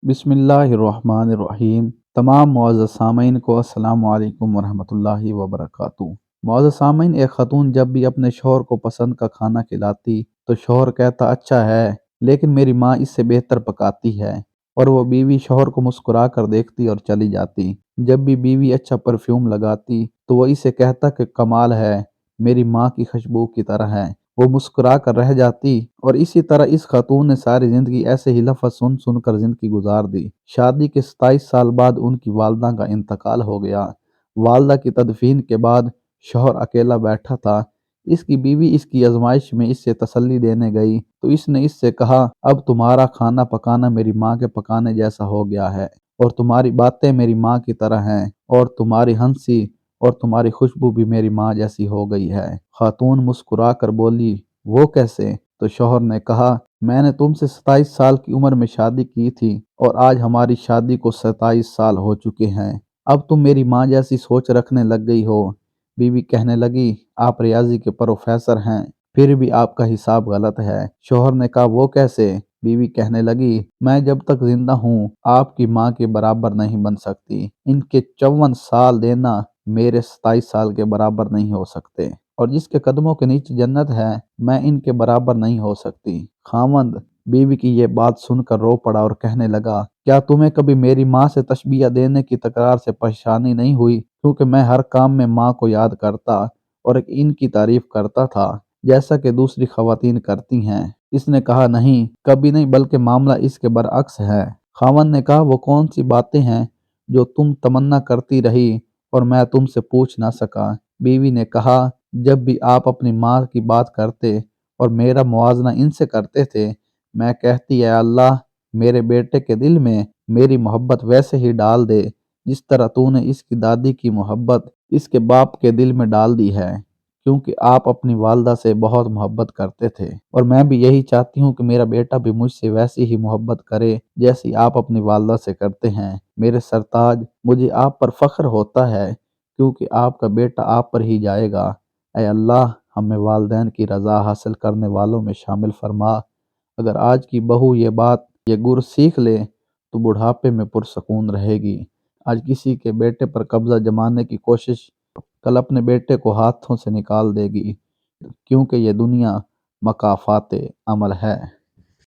बिस्मिल्लाहिर्रहमानिर्रहीम। तमाम मुअज़्ज़ज़ सामईन को अस्सलामु अलैकुम वरहमतुल्लाहि वबरकातुहू। मुअज़्ज़ज़ सामईन, एक ख़तून जब भी अपने शौहर को पसंद का खाना खिलाती तो शौहर कहता अच्छा है, लेकिन मेरी माँ इससे बेहतर पकाती है। और वो बीवी शौहर को मुस्कुरा कर देखती और चली जाती। जब भी बीवी अच्छा परफ्यूम लगाती तो वो इसे कहता कि कमाल है, मेरी माँ की खुशबू की तरह है। वो मुस्कुरा कर रह जाती। और इसी तरह इस खातून ने सारी जिंदगी ऐसे ही लफ्ज़ सुन सुन कर जिंदगी गुजार दी। शादी के 27 साल बाद उनकी वालदा का इंतकाल हो गया। वालदा की तदफीन के बाद शौहर अकेला बैठा था। इसकी बीवी इसकी आजमाइश में इससे तसल्ली देने गई तो इसने इससे कहा, अब तुम्हारा खाना पकाना मेरी माँ के पकाने जैसा हो गया है, और तुम्हारी बातें मेरी माँ की तरह हैं, और तुम्हारी हंसी और तुम्हारी खुशबू भी मेरी माँ जैसी हो गई है। खातून मुस्कुरा कर बोली, वो कैसे? तो शौहर ने कहा, मैंने तुमसे 27 साल की उम्र में शादी की थी और आज हमारी शादी को 27 साल हो चुके हैं। अब तुम मेरी माँ जैसी सोच रखने लग गई हो। बीवी कहने लगी, आप रियाजी के प्रोफेसर हैं, फिर भी आपका हिसाब गलत है। शौहर ने कहा, वो कैसे? बीवी कहने लगी, मैं जब तक जिंदा हूँ आपकी माँ के बराबर नहीं बन सकती। इनके 54 साल देना मेरे 27 साल के बराबर नहीं हो सकते, और जिसके कदमों के नीचे जन्नत है मैं इनके बराबर नहीं हो सकती। खामंद बीवी की ये बात सुनकर रो पड़ा और कहने लगा, क्या तुम्हें कभी मेरी माँ से तशबीह देने की तकरार से परेशानी नहीं हुई? क्योंकि मैं हर काम में माँ को याद करता और इनकी तारीफ करता था, जैसा कि दूसरी खवातीन करती हैं। इसने कहा, नहीं, कभी नहीं, बल्कि मामला इसके बरअक्स है। खामंद ने कहा, वो कौन सी बातें हैं जो तुम तमन्ना करती रही और मैं तुमसे पूछ ना सका? बीवी ने कहा, जब भी आप अपनी माँ की बात करते और मेरा मुआजना इनसे करते थे, मैं कहती, है अल्लाह, मेरे बेटे के दिल में मेरी मोहब्बत वैसे ही डाल दे जिस तरह तूने इसकी दादी की मोहब्बत इसके बाप के दिल में डाल दी है, क्योंकि आप अपनी वालदा से बहुत मोहब्बत करते थे। और मैं भी यही चाहती हूँ कि मेरा बेटा भी मुझसे वैसी ही मोहब्बत करे जैसी आप अपनी वालदा से करते हैं। मेरे सरताज, मुझे आप पर फख्र होता है, क्योंकि आपका बेटा आप पर ही जाएगा। ऐ अल्लाह, हमें वालिदैन की रज़ा हासिल करने वालों में शामिल फरमा। अगर आज की बहू ये गुर सीख ले तो बुढ़ापे में पुरसकून रहेगी। आज किसी के बेटे पर कब्जा जमाने की कोशिश कल अपने बेटे को हाथों से निकाल देगी, क्योंकि ये दुनिया मकाफाते अमल है।